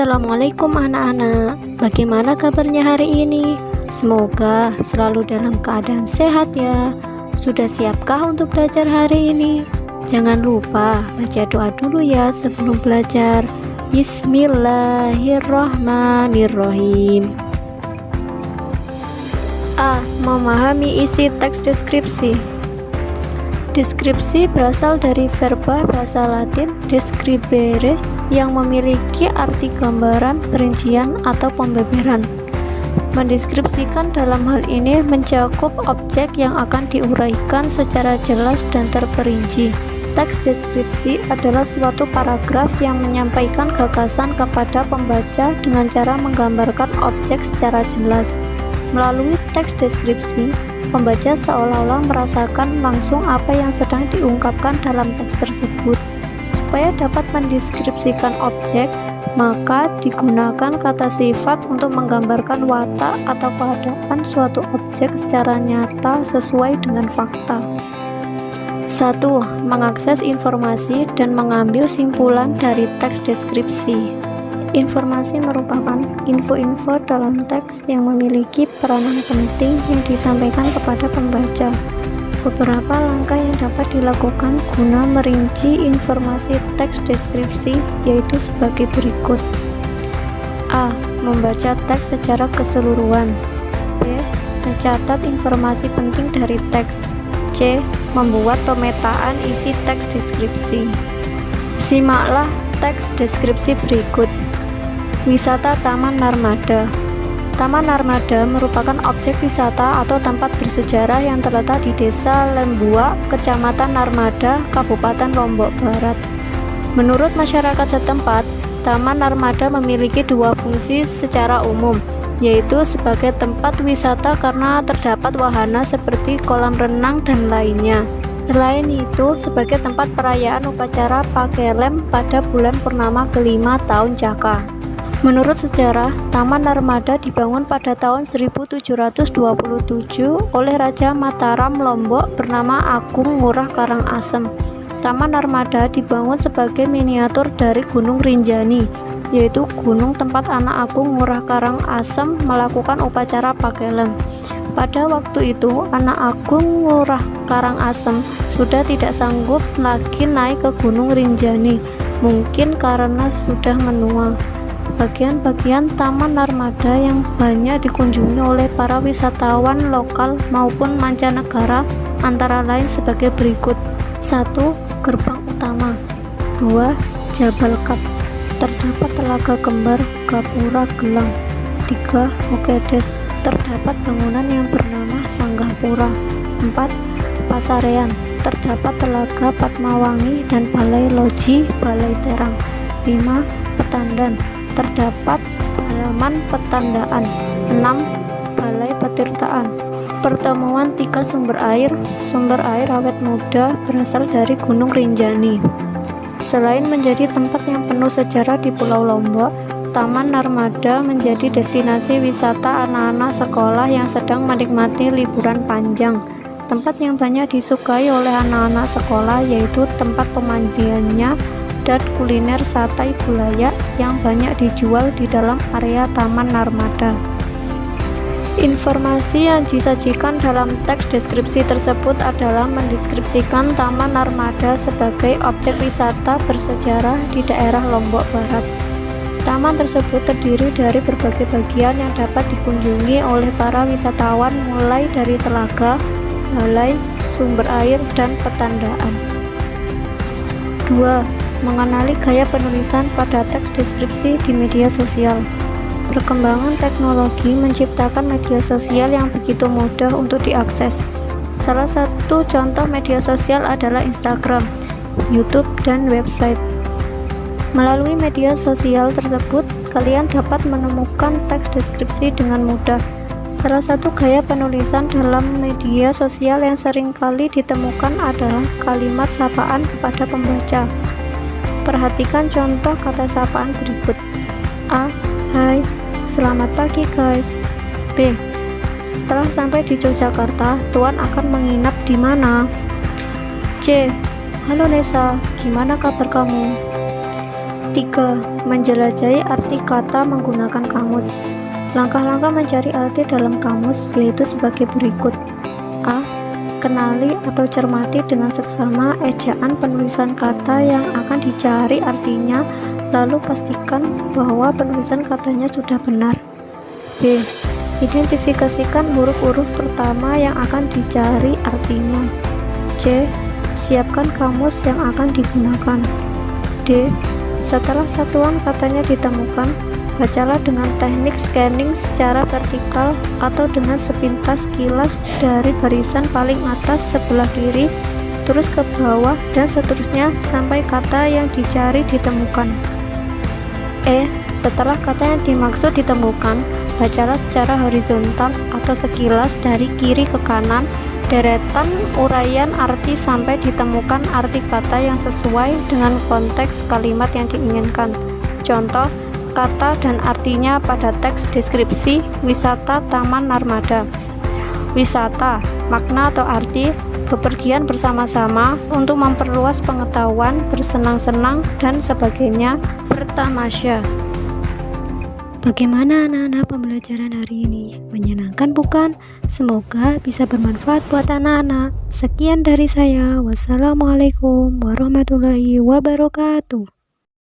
Assalamualaikum anak-anak, bagaimana kabarnya hari ini? Semoga selalu dalam keadaan sehat ya. Sudah siapkah untuk belajar hari ini? Jangan lupa baca doa dulu ya sebelum belajar. Bismillahirrohmanirrohim. A. Memahami isi teks deskripsi. Deskripsi berasal dari verba bahasa Latin describere yang memiliki arti gambaran, perincian, atau pembeberan. Mendeskripsikan dalam hal ini mencakup objek yang akan diuraikan secara jelas dan terperinci. Teks deskripsi adalah suatu paragraf yang menyampaikan gagasan kepada pembaca dengan cara menggambarkan objek secara jelas. Melalui teks deskripsi, pembaca seolah-olah merasakan langsung apa yang sedang diungkapkan dalam teks tersebut. Supaya dapat mendeskripsikan objek, maka digunakan kata sifat untuk menggambarkan watak atau keadaan suatu objek secara nyata sesuai dengan fakta. 1. Mengakses informasi dan mengambil simpulan dari teks deskripsi. Informasi merupakan info-info dalam teks yang memiliki peranan penting yang disampaikan kepada pembaca. Beberapa langkah yang dapat dilakukan guna merinci informasi teks deskripsi yaitu sebagai berikut. A. Membaca teks secara keseluruhan. B. Mencatat informasi penting dari teks. C. Membuat pemetaan isi teks deskripsi. Simaklah teks deskripsi berikut. Wisata Taman Narmada. Taman Narmada merupakan objek wisata atau tempat bersejarah yang terletak di Desa Lembuak, Kecamatan Narmada, Kabupaten Lombok Barat. Menurut masyarakat setempat, Taman Narmada memiliki dua fungsi secara umum, yaitu sebagai tempat wisata karena terdapat wahana seperti kolam renang dan lainnya. Selain itu, sebagai tempat perayaan upacara Pakelem pada bulan purnama kelima tahun Jaka. Menurut sejarah, Taman Narmada dibangun pada tahun 1727 oleh Raja Mataram Lombok bernama Agung Ngurah Karangasem. Taman Narmada dibangun sebagai miniatur dari Gunung Rinjani, yaitu gunung tempat anak Agung Ngurah Karangasem melakukan upacara Pakelem. Pada waktu itu, anak Agung Ngurah Karangasem sudah tidak sanggup lagi naik ke Gunung Rinjani, mungkin karena sudah menua. Bagian-bagian Taman Narmada yang banyak dikunjungi oleh para wisatawan lokal maupun mancanegara antara lain sebagai berikut. 1. Gerbang utama. 2. Jabal Kap. Terdapat telaga kembar Gapura Gelang. 3. Mukedes. Terdapat bangunan yang bernama Sanggahpura. 4. Pasarean. Terdapat telaga Padmawangi dan Balai Loji Balai Terang. 5. Petandan. Terdapat halaman petandaan. 6. Balai Petirtaan. Pertemuan 3 sumber air awet muda berasal dari Gunung Rinjani. Selain menjadi tempat yang penuh sejarah di Pulau Lombok, Taman Narmada menjadi destinasi wisata anak-anak sekolah yang sedang menikmati liburan panjang. Tempat yang banyak disukai oleh anak-anak sekolah yaitu tempat pemandiannya dan kuliner sate Bulayak yang banyak dijual di dalam area Taman Narmada. Informasi yang disajikan dalam teks deskripsi tersebut adalah mendeskripsikan Taman Narmada sebagai objek wisata bersejarah di daerah Lombok Barat. Taman tersebut terdiri dari berbagai bagian yang dapat dikunjungi oleh para wisatawan mulai dari telaga, balai, sumber air, dan petandaan. 2. Mengenali gaya penulisan pada teks deskripsi di media sosial. Perkembangan teknologi menciptakan media sosial yang begitu mudah untuk diakses. Salah satu contoh media sosial adalah Instagram, YouTube, dan website. Melalui media sosial tersebut, kalian dapat menemukan teks deskripsi dengan mudah. Salah satu gaya penulisan dalam media sosial yang sering kali ditemukan adalah kalimat sapaan kepada pembaca. Perhatikan contoh kata sapaan berikut. A. Hai, selamat pagi guys. B. Setelah sampai di Yogyakarta, Tuan akan menginap di mana? C. Halo Nesa, gimana kabar kamu? 3. Menjelajahi arti kata menggunakan kamus. Langkah-langkah mencari arti dalam kamus yaitu sebagai berikut. A. Kenali atau cermati dengan seksama ejaan penulisan kata yang akan dicari artinya, lalu pastikan bahwa penulisan katanya sudah benar. B. Identifikasikan huruf-huruf pertama yang akan dicari artinya. C. Siapkan kamus yang akan digunakan. D. Setelah satuan katanya ditemukan, bacalah dengan teknik scanning secara vertikal atau dengan sepintas kilas dari barisan paling atas sebelah kiri, terus ke bawah dan seterusnya sampai kata yang dicari ditemukan. E. Setelah kata yang dimaksud ditemukan, bacalah secara horizontal atau sekilas dari kiri ke kanan, deretan uraian arti sampai ditemukan arti kata yang sesuai dengan konteks kalimat yang diinginkan. Contoh, kata dan artinya pada teks deskripsi wisata Taman Narmada. Wisata, makna atau arti, bepergian bersama-sama untuk memperluas pengetahuan, bersenang-senang, dan sebagainya, bertamasya. Bagaimana anak-anak pembelajaran hari ini? Menyenangkan bukan? Semoga bisa bermanfaat buat anak-anak. Sekian dari saya. Wassalamualaikum warahmatullahi wabarakatuh.